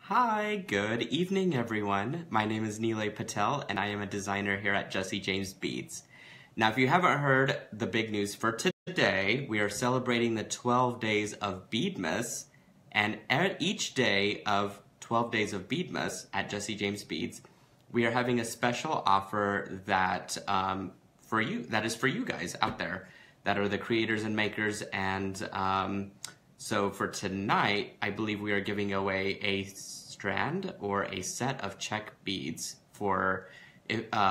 Hi, good evening everyone. My name is Nealay Patel and I am a designer here at Jesse James Beads. Now if you haven't heard the big news for today, we are celebrating the 12 days of Beadmas, and at each day of 12 days of Beadmas at Jesse James Beads, we are having a special offer that is for you guys out there that are the creators and makers. And so for tonight, I believe we are giving away a strand or a set of check beads for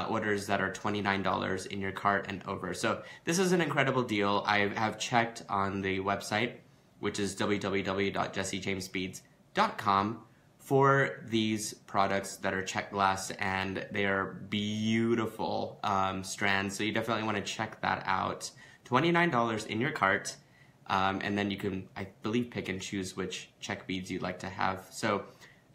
orders that are $29 in your cart and over. So this is an incredible deal. I have checked on the website, which is www.jessejamesbeads.com, for these products that are check glass, and they are beautiful strands. So you definitely want to check that out. $29 in your cart. And then you can, I believe, pick and choose which check beads you'd like to have. So,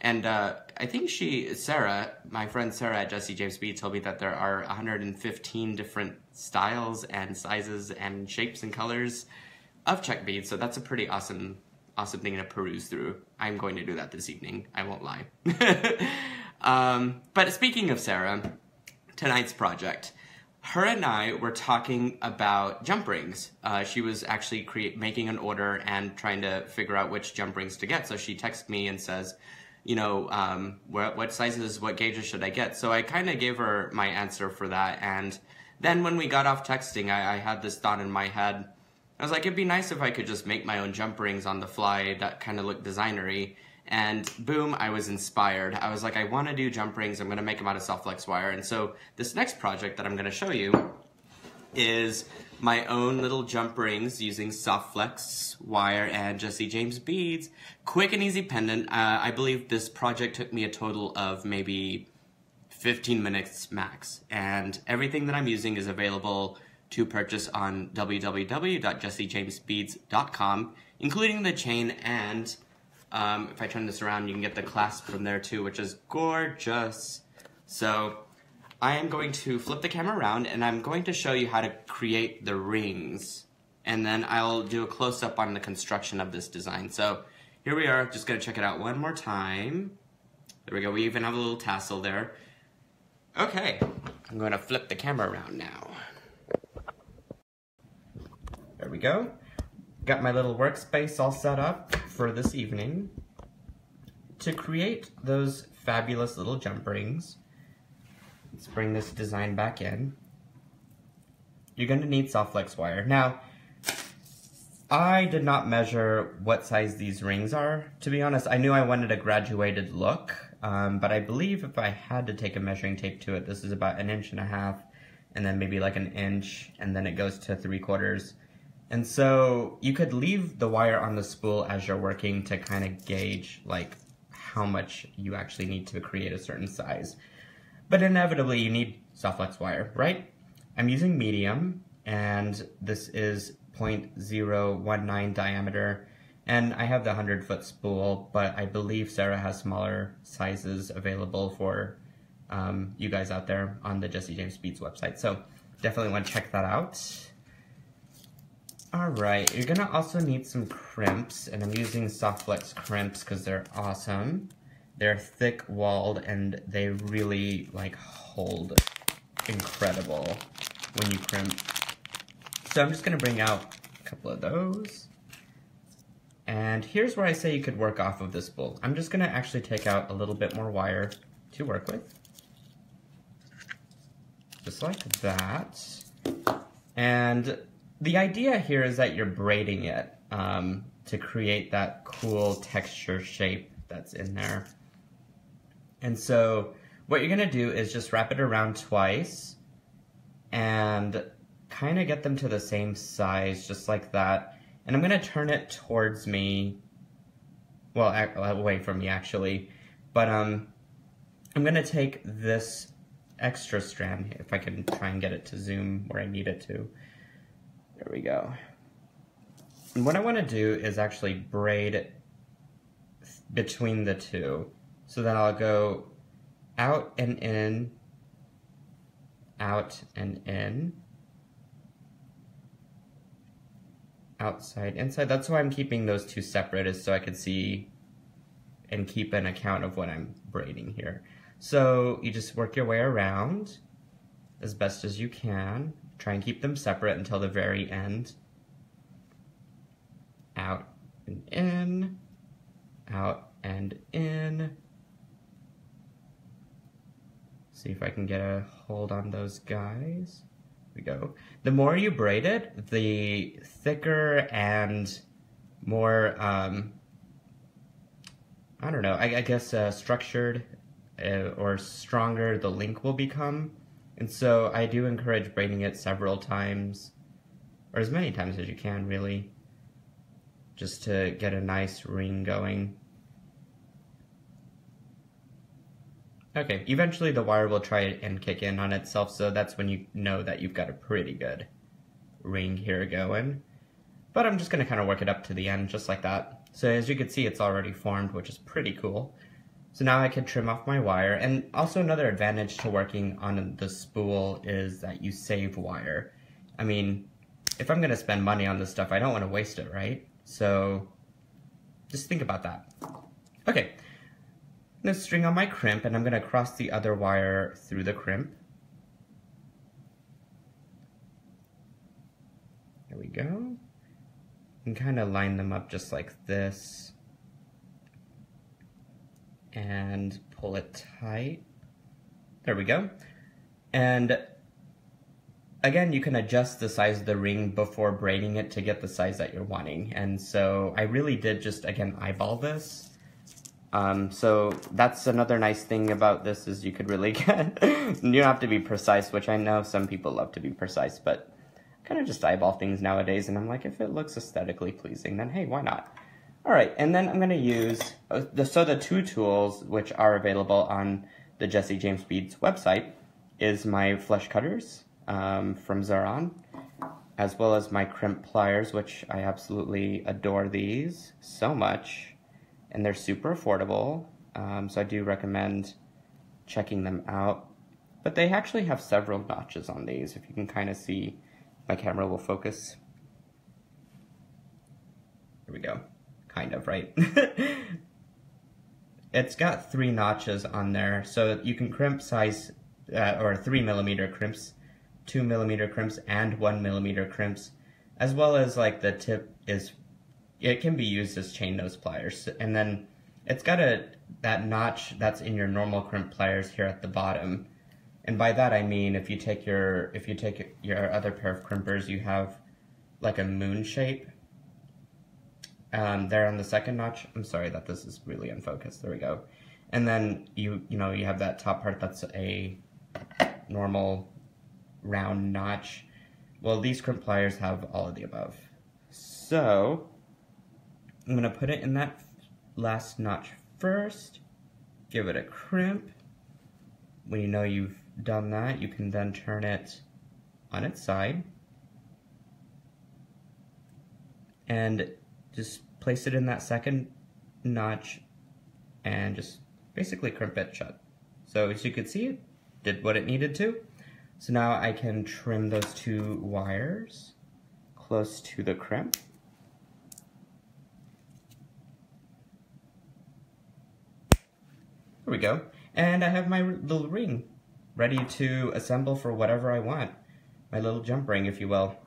and I think Sarah, my friend Sarah at Jesse James Beads, told me that there are 115 different styles and sizes and shapes and colors of check beads. So that's a pretty awesome thing to peruse through. I'm going to do that this evening. I won't lie. But speaking of Sarah, tonight's project. Her and I were talking about jump rings. She was actually making an order and trying to figure out which jump rings to get. So she texted me and says, you know, what sizes, what gauges should I get? So I kind of gave her my answer for that. And then when we got off texting, I had this thought in my head. I was like, it'd be nice if I could just make my own jump rings on the fly that kind of look designery. And boom, I was inspired. I was like, I want to do jump rings. I'm going to make them out of soft flex wire. And so this next project that I'm going to show you is my own little jump rings using soft flex wire and Jesse James beads. Quick and easy pendant. I believe this project took me a total of maybe 15 minutes max. And everything that I'm using is available to purchase on www.jessejamesbeads.com, including the chain, and if I turn this around, you can get the clasp from there too, which is gorgeous. So I am going to flip the camera around and I'm going to show you how to create the rings. And then I'll do a close-up on the construction of this design. So here we are, just gonna check it out one more time. There we go, we even have a little tassel there. Okay, I'm gonna flip the camera around now. There we go. Got my little workspace all set up for this evening. To create those fabulous little jump rings, let's bring this design back in. You're going to need soft flex wire. Now, I did not measure what size these rings are. To be honest, I knew I wanted a graduated look, but I believe if I had to take a measuring tape to it, this is about 1.5 inches, and then maybe like 1 inch, and then it goes to 3/4. And so you could leave the wire on the spool as you're working to kind of gauge like how much you actually need to create a certain size. But inevitably you need soft flex wire, right? I'm using medium, and this is 0.019 diameter, and I have the 100-foot spool, but I believe Sarah has smaller sizes available for you guys out there on the Jesse James Beads website. So definitely want to check that out. Alright, you're gonna also need some crimps, and I'm using soft flex crimps because they're awesome. They're thick walled and they really like hold incredible when you crimp. So I'm just gonna bring out a couple of those. And here's where I say you could work off of this spool. I'm just gonna actually take out a little bit more wire to work with. Just like that. And the idea here is that you're braiding it to create that cool texture shape that's in there. And so what you're gonna do is just wrap it around twice and kind of get them to the same size, just like that. And I'm gonna turn it towards me, well, away from me actually. But I'm gonna take this extra strand, if I can try and get it to zoom where I need it to. There we go. And what I want to do is actually braid between the two. So then I'll go out and in, out and in, outside, inside. That's why I'm keeping those two separate, is so I could see and keep an account of what I'm braiding here. So you just work your way around as best as you can. Try and keep them separate until the very end. Out and in, out and in. See if I can get a hold on those guys. Here we go. The more you braid it, the thicker and more, I don't know, I guess structured or stronger the link will become. And so I do encourage braiding it several times, or as many times as you can, really, just to get a nice ring going. Okay, eventually the wire will try and kick in on itself, so that's when you know that you've got a pretty good ring here going. But I'm just going to kind of work it up to the end, just like that. So as you can see, it's already formed, which is pretty cool. So now I can trim off my wire, and also another advantage to working on the spool is that you save wire. I mean, if I'm going to spend money on this stuff, I don't want to waste it, right? So just think about that. Okay. I'm going to string on my crimp, and I'm going to cross the other wire through the crimp. There we go. And kind of line them up just like this. And pull it tight. There we go. And again, you can adjust the size of the ring before braiding it to get the size that you're wanting. And so I really did just, again, eyeball this. So that's another nice thing about this is you could really get, you don't have to be precise, which I know some people love to be precise, but kind of just eyeball things nowadays, and I'm like, if it looks aesthetically pleasing, then hey, why not? Alright, and then I'm going to use, the two tools which are available on the Jesse James Beads website is my flesh cutters from Zaron, as well as my crimp pliers, which I absolutely adore these so much. And they're super affordable, so I do recommend checking them out. But they actually have several notches on these, if you can kind of see. My camera will focus. Here we go. Kind of, right? It's got 3 notches on there, so you can crimp size, or 3mm crimps, 2mm crimps, and 1mm crimps, as well as like the tip is, it can be used as chain nose pliers, and then it's got that notch that's in your normal crimp pliers here at the bottom. And by that I mean if you take your other pair of crimpers, you have like a moon shape there on the second notch. I'm sorry that this is really unfocused. There we go. And then you have that top part that's a normal round notch. Well, these crimp pliers have all of the above. So I'm going to put it in that last notch first, give it a crimp. When you know you've done that, you can then turn it on its side and just place it in that second notch and just basically crimp it shut. So as you can see, it did what it needed to. So now I can trim those 2 wires close to the crimp. There we go. And I have my little ring ready to assemble for whatever I want. My little jump ring, if you will.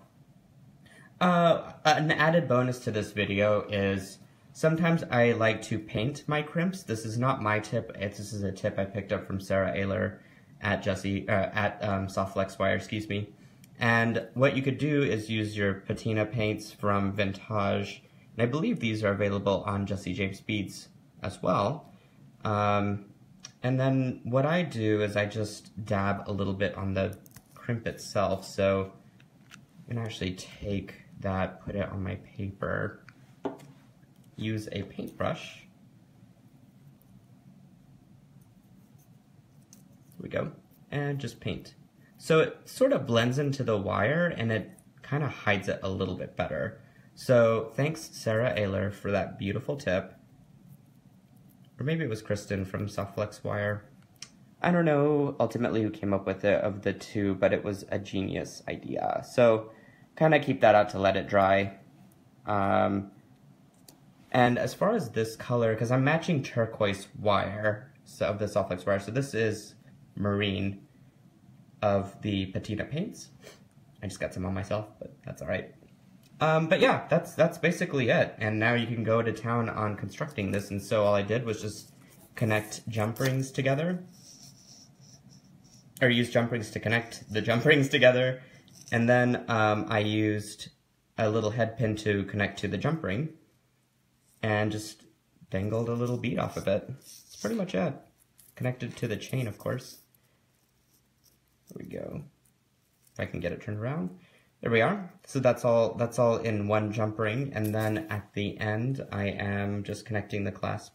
An added bonus to this video is sometimes I like to paint my crimps. This is not my tip. This is a tip I picked up from Sarah Ayler at Soft Flex Wire, excuse me. And what you could do is use your patina paints from Vintage. And I believe these are available on Jesse James Beads as well. And then what I do is I just dab a little bit on the crimp itself. So I'm going to actually take that, put it on my paper, use a paintbrush. Here we go. And just paint. So it sort of blends into the wire and it kind of hides it a little bit better. So thanks Sarah Ayler for that beautiful tip. Or maybe it was Kristen from Soft Flex Wire. I don't know ultimately who came up with it of the 2, but it was a genius idea. So kind of keep that out to let it dry. And as far as this color, because I'm matching turquoise wire of the soft flex wire, so this is marine of the patina paints. I just got some on myself, but that's all right. But yeah, that's basically it. And now you can go to town on constructing this. And so all I did was just connect jump rings together, or use jump rings to connect the jump rings together. And then I used a little head pin to connect to the jump ring, and just dangled a little bead off of it. That's pretty much it. Connected to the chain, of course. There we go. If I can get it turned around. There we are. So that's all in one jump ring, and then at the end I am just connecting the clasp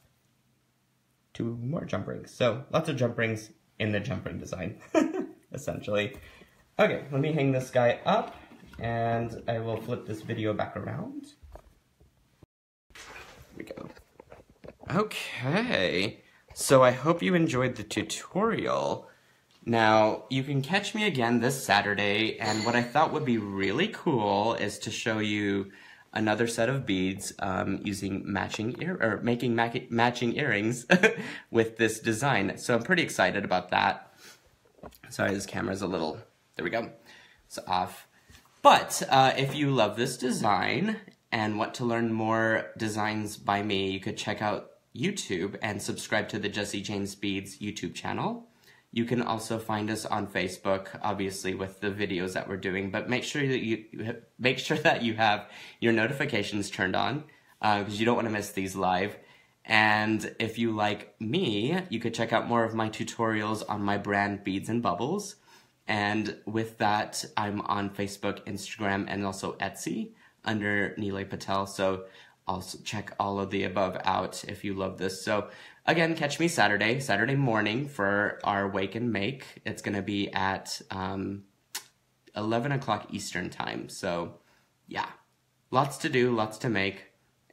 to more jump rings. So lots of jump rings in the jump ring design, essentially. Okay, let me hang this guy up, and I will flip this video back around. We go. Okay, so I hope you enjoyed the tutorial. Now, you can catch me again this Saturday, and what I thought would be really cool is to show you another set of beads using making matching earrings with this design. So I'm pretty excited about that. Sorry, this camera's a little, there we go, it's off. But if you love this design and want to learn more designs by me, you could check out YouTube and subscribe to the Jessie James Beads YouTube channel. You can also find us on Facebook, obviously, with the videos that we're doing, but make sure that you have your notifications turned on, because you don't want to miss these live. And if you like me, you could check out more of my tutorials on my brand Beads and Bubbles. And with that, I'm on Facebook, Instagram, and also Etsy under Nealay Patel. So also check all of the above out if you love this. So again, catch me Saturday morning for our Wake and Make. It's going to be at 11 o'clock Eastern time. So yeah, lots to do, lots to make.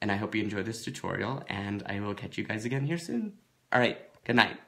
And I hope you enjoy this tutorial, and I will catch you guys again here soon. All right, good night.